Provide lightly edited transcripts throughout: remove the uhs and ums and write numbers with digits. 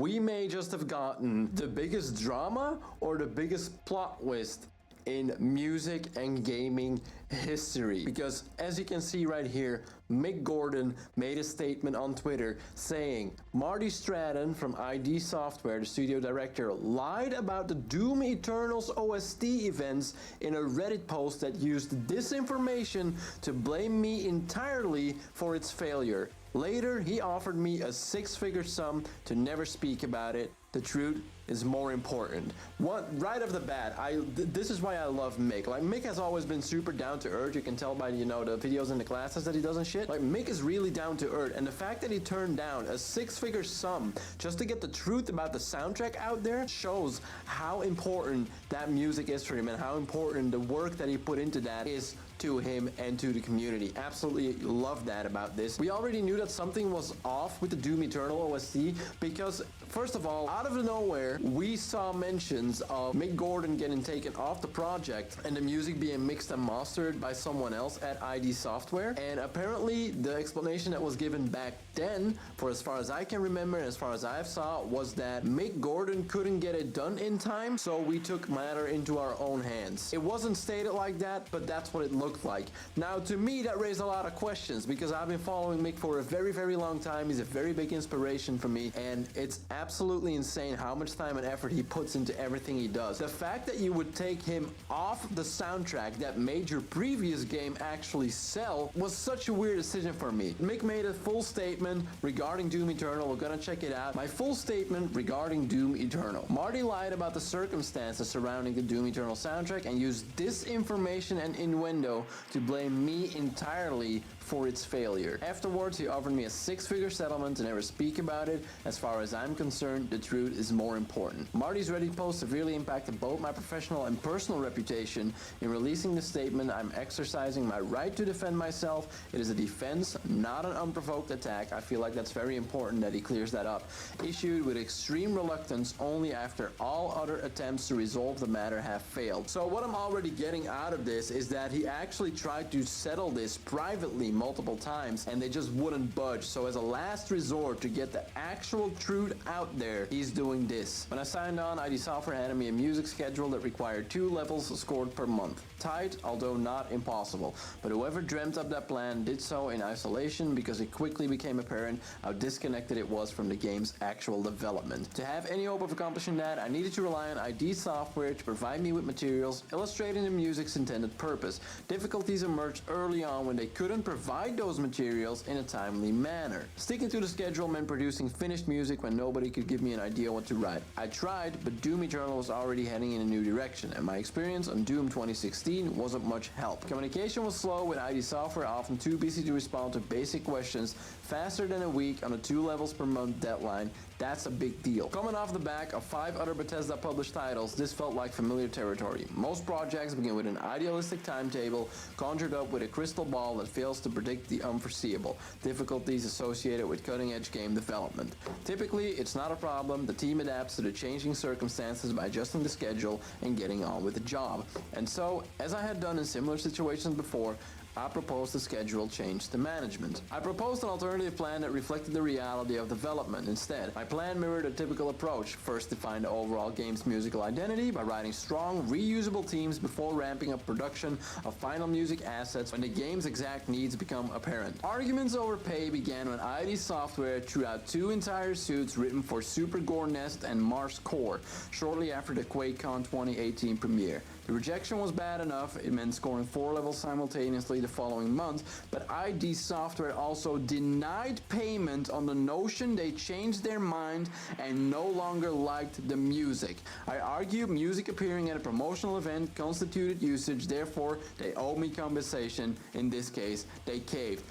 we may just have gotten the biggest drama or the biggest plot twist in music and gaming history. Because as you can see right here, Mick Gordon made a statement on Twitter saying Marty Stratton from ID Software, the studio director, lied about the Doom Eternal's OST events in a Reddit post that used disinformation to blame me entirely for its failure. Later, he offered me a six-figure sum to never speak about it. The truth is more important. Right off the bat, this is why I love Mick. Like, Mick has always been super down to earth. You can tell by, the videos in the classes that he does and shit. Like, Mick is really down to earth, and the fact that he turned down a six-figure sum just to get the truth about the soundtrack out there shows how important that music is for him and how important the work that he put into that is to him and to the community. Absolutely love that about this. We already knew that something was off with the Doom Eternal OST because, first of all, out of nowhere, we saw mentions of Mick Gordon getting taken off the project and the music being mixed and mastered by someone else at ID Software. And apparently, the explanation that was given back then, for as far as I can remember and as far as I saw, was that Mick Gordon couldn't get it done in time, so we took matter into our own hands. It wasn't stated like that, but that's what it looked like. Now, to me, that raised a lot of questions because I've been following Mick for a very, very long time. He's a very big inspiration for me, and it's absolutely insane how much time and effort he puts into everything he does. The fact that you would take him off the soundtrack that made your previous game actually sell was such a weird decision for me. Mick made a full statement regarding Doom Eternal. We're gonna check it out. My full statement regarding Doom Eternal. Marty lied about the circumstances surrounding the Doom Eternal soundtrack and used disinformation and innuendo to blame me entirely for its failure. Afterwards, he offered me a six-figure settlement to never speak about it. As far as I'm concerned, the truth is more important. Marty's Reddit post severely impacted both my professional and personal reputation. In releasing the statement, I'm exercising my right to defend myself. It is a defense, not an unprovoked attack. I feel like that's very important that he clears that up. Issued with extreme reluctance only after all other attempts to resolve the matter have failed. So what I'm already getting out of this is that he actually tried to settle this privately multiple times and they just wouldn't budge. So as a last resort to get the actual truth out there, he's doing this. When I signed on, ID Software handed me a music schedule that required 2 levels scored per month. Tight, although not impossible. But whoever dreamt up that plan did so in isolation because it quickly became apparent how disconnected it was from the game's actual development. To have any hope of accomplishing that, I needed to rely on ID Software to provide me with materials illustrating the music's intended purpose. Difficulties emerged early on when they couldn't provide those materials in a timely manner. Sticking to the schedule meant producing finished music when nobody could give me an idea what to write. I tried, but Doom Eternal was already heading in a new direction, and my experience on Doom 2016 wasn't much help. Communication was slow, with ID Software often too busy to respond to basic questions faster than a week on a 2 levels per month deadline. That's a big deal. Coming off the back of 5 other Bethesda published titles, this felt like familiar territory. Most projects begin with an idealistic timetable conjured up with a crystal ball that fails to predict the unforeseeable, difficulties associated with cutting-edge game development. Typically, it's not a problem. The team adapts to the changing circumstances by adjusting the schedule and getting on with the job. And so, as I had done in similar situations before, I proposed a schedule change to management. I proposed an alternative plan that reflected the reality of development instead. My plan mirrored a typical approach. First, define the overall game's musical identity by writing strong, reusable themes before ramping up production of final music assets when the game's exact needs become apparent. Arguments over pay began when ID Software threw out 2 entire suits written for Super Gore Nest and Mars Core shortly after the QuakeCon 2018 premiere. The rejection was bad enough. It meant scoring 4 levels simultaneously the following month, but ID Software also denied payment on the notion they changed their mind and no longer liked the music. I argue music appearing at a promotional event constituted usage, therefore they owe me compensation. In this case, they caved.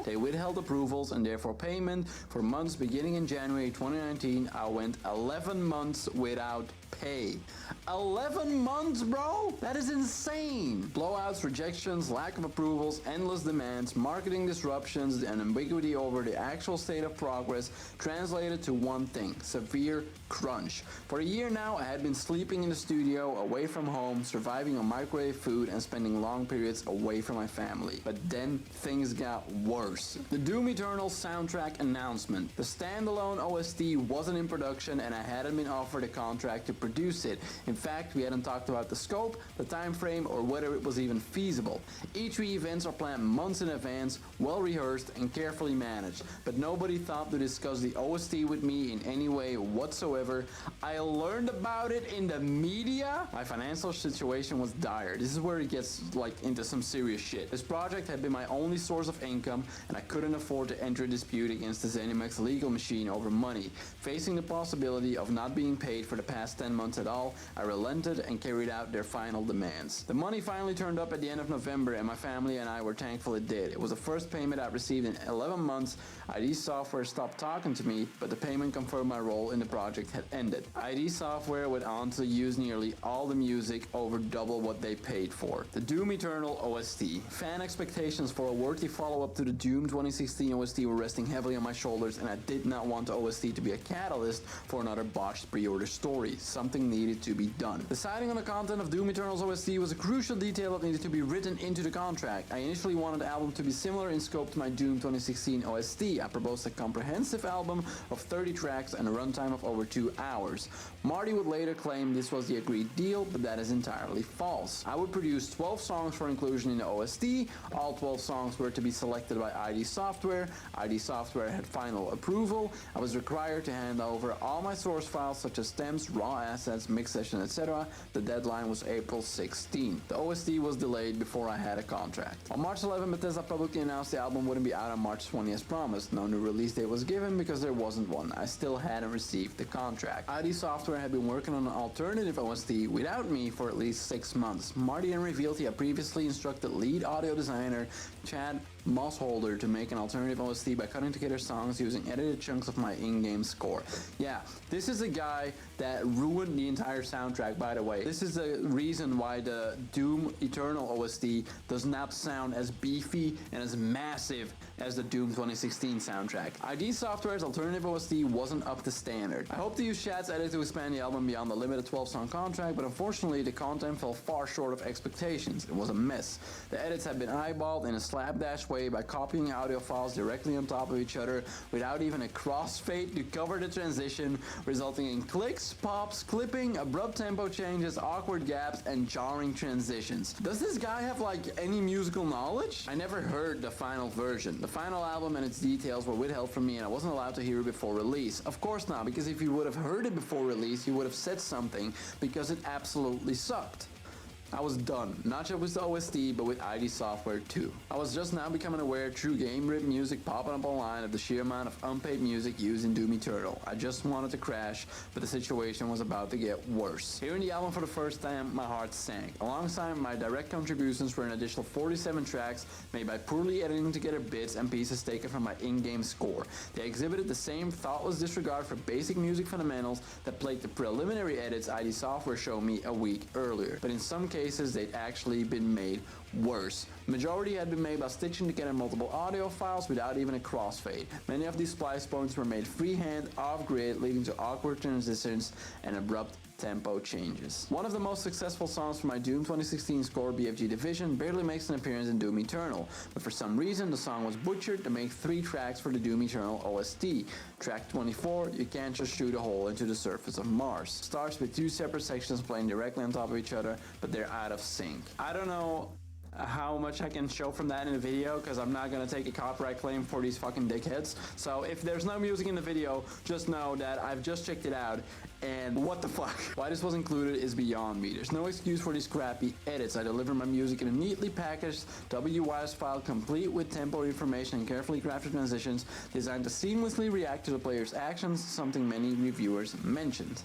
They withheld approvals and therefore payment. For months beginning in January 2019, I went 11 months without pay. 11 months, bro? That is insane. Blowouts, rejections, lack of approvals, endless demands, marketing disruptions, and ambiguity over the actual state of progress translated to one thing: severe crunch. For a year now, I had been sleeping in the studio, away from home, surviving on microwave food, and spending long periods away from my family. But then things got worse. The Doom Eternal soundtrack announcement. The standalone OST wasn't in production, and I hadn't been offered a contract to produce it. In fact, we hadn't talked about the scope, the time frame, or whether it was even feasible. E3 events are planned months in advance, well rehearsed and carefully managed, but nobody thought to discuss the OST with me in any way whatsoever. I learned about it in the media. My financial situation was dire. This is where it gets into some serious shit. This project had been my only source of income, and I couldn't afford to enter a dispute against the ZeniMax legal machine over money. Facing the possibility of not being paid for the past 10 months at all, I relented and carried out their final demands. The money finally turned up at the end of November, and my family and I were thankful it did. It was the first payment I've received in 11 months. ID Software stopped talking to me, but the payment confirmed my role in the project had ended. ID Software went on to use nearly all the music, over double what they paid for. The Doom Eternal OST. Fan expectations for a worthy follow-up to the Doom 2016 OST were resting heavily on my shoulders, and I did not want the OST to be a catalyst for another botched pre-order story. Something needed to be done. Deciding on the content of Doom Eternal's OST was a crucial detail that needed to be written into the contract. I initially wanted the album to be similar in scope to my Doom 2016 OST. I proposed a comprehensive album of 30 tracks and a runtime of over 2 hours. Marty would later claim this was the agreed deal, but that is entirely false. I would produce 12 songs for inclusion in the OST. All 12 songs were to be selected by ID Software. ID Software had final approval. I was required to hand over all my source files such as stems, raw assets, mix session, etc. The deadline was April 16. The OST was delayed before I had a contract. On March 11, Bethesda publicly announced the album wouldn't be out on March 20 as promised. No new release date was given because there wasn't one. I still hadn't received the contract. ID Software had been working on an alternative OST without me for at least 6 months. Marty then revealed he had previously instructed lead audio designer Chad Mossholder to make an alternative OST by cutting together songs using edited chunks of my in-game score. Yeah, this is a guy that ruined the entire soundtrack, by the way. This is the reason why the Doom Eternal OST does not sound as beefy and as massive as the Doom 2016 soundtrack. ID Software's alternative OST wasn't up to standard. I hope to use Chad's edit to expand the album beyond the limited 12-song contract, but unfortunately the content fell far short of expectations. It was a mess. The edits had been eyeballed in a slapdash way by copying audio files directly on top of each other without even a crossfade to cover the transition, resulting in clicks, pops, clipping, abrupt tempo changes, awkward gaps, and jarring transitions. Does this guy have any musical knowledge? I never heard the final version. The final album and its details were withheld from me, and I wasn't allowed to hear it before release. Of course not, because if you would have heard it before release, you would have said something, because it absolutely sucked. I was done, not just with the OST, but with ID Software too. I was just now becoming aware through game rip music popping up online of the sheer amount of unpaid music used in Doom Eternal. I just wanted to crash, but the situation was about to get worse. Hearing the album for the first time, my heart sank. Alongside my direct contributions were an additional 47 tracks made by poorly editing together bits and pieces taken from my in-game score. They exhibited the same thoughtless disregard for basic music fundamentals that plagued the preliminary edits ID Software showed me a week earlier. But in some cases, they'd actually been made worse. Majority had been made by stitching together multiple audio files without even a crossfade. Many of these splice points were made freehand, off-grid, leading to awkward transitions and abrupt tempo changes. One of the most successful songs from my Doom 2016 score, BFG Division, barely makes an appearance in Doom Eternal, but for some reason the song was butchered to make 3 tracks for the Doom Eternal OST. Track 24, You Can't Just Shoot a Hole into the Surface of Mars, starts with 2 separate sections playing directly on top of each other, but they're out of sync. I don't know how much I can show from that in a video, because I'm not gonna take a copyright claim for these fucking dickheads. So if there's no music in the video, just know that I've just checked it out, and what the fuck? Why this was included is beyond me. There's no excuse for these crappy edits. I deliver my music in a neatly packaged WYS file complete with tempo information and carefully crafted transitions designed to seamlessly react to the player's actions, something many reviewers mentioned.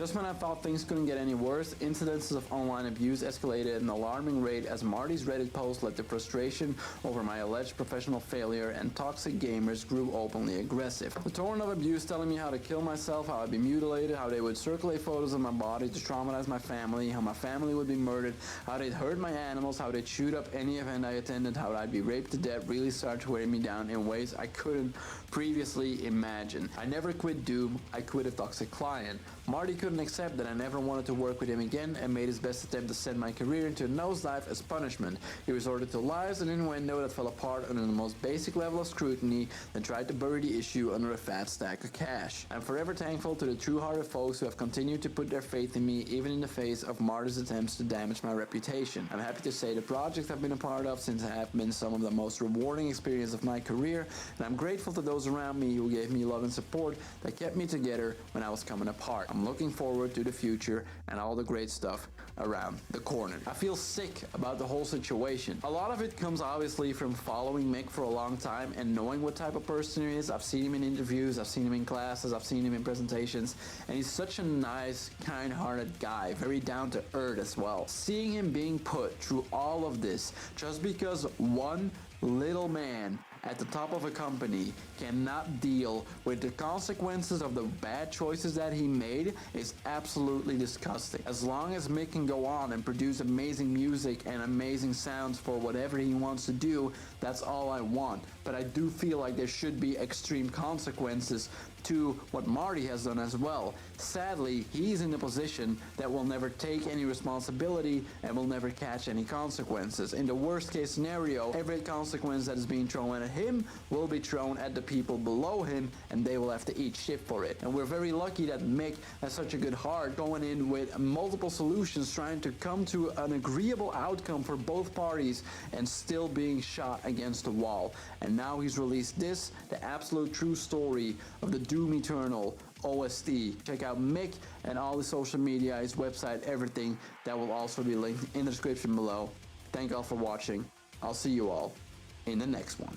Just when I thought things couldn't get any worse, incidences of online abuse escalated at an alarming rate as Marty's Reddit post led to frustration over my alleged professional failure, and toxic gamers grew openly aggressive. The torrent of abuse telling me how to kill myself, how I'd be mutilated, how they would circulate photos of my body to traumatize my family, how my family would be murdered, how they'd hurt my animals, how they'd shoot up any event I attended, how I'd be raped to death really started wearing me down in ways I couldn't previously imagine. I never quit Doom, I quit a toxic client. Marty couldn't accept that I never wanted to work with him again and made his best attempt to send my career into a nosedive as punishment. He resorted to lies and innuendo that fell apart under the most basic level of scrutiny, then tried to bury the issue under a fat stack of cash. I'm forever thankful to the true-hearted folks who have continued to put their faith in me even in the face of Marty's attempts to damage my reputation. I'm happy to say the projects I've been a part of since have been some of the most rewarding experiences of my career, and I'm grateful to those around me who gave me love and support that kept me together when I was coming apart. I'm looking forward to the future and all the great stuff around the corner. I feel sick about the whole situation. A lot of it comes obviously from following Mick for a long time and knowing what type of person he is. I've seen him in interviews, I've seen him in classes, I've seen him in presentations, and he's such a nice, kind-hearted guy, very down to earth as well. Seeing him being put through all of this just because one little man at the top of a company cannot deal with the consequences of the bad choices that he made is absolutely disgusting. As long as Mick can go on and produce amazing music and amazing sounds for whatever he wants to do, that's all I want. But I do feel like there should be extreme consequences to what Marty has done as well. Sadly, he's in a position that will never take any responsibility and will never catch any consequences. In the worst case scenario, every consequence that is being thrown at him will be thrown at the people below him, and they will have to eat shit for it. And we're very lucky that Mick has such a good heart, going in with multiple solutions, trying to come to an agreeable outcome for both parties, and still being shot against the wall. And now he's released this, the absolute true story of the Doom Eternal OST. Check out Mick and all the social media, his website, everything. That will also be linked in the description below. Thank you all for watching. I'll see you all in the next one.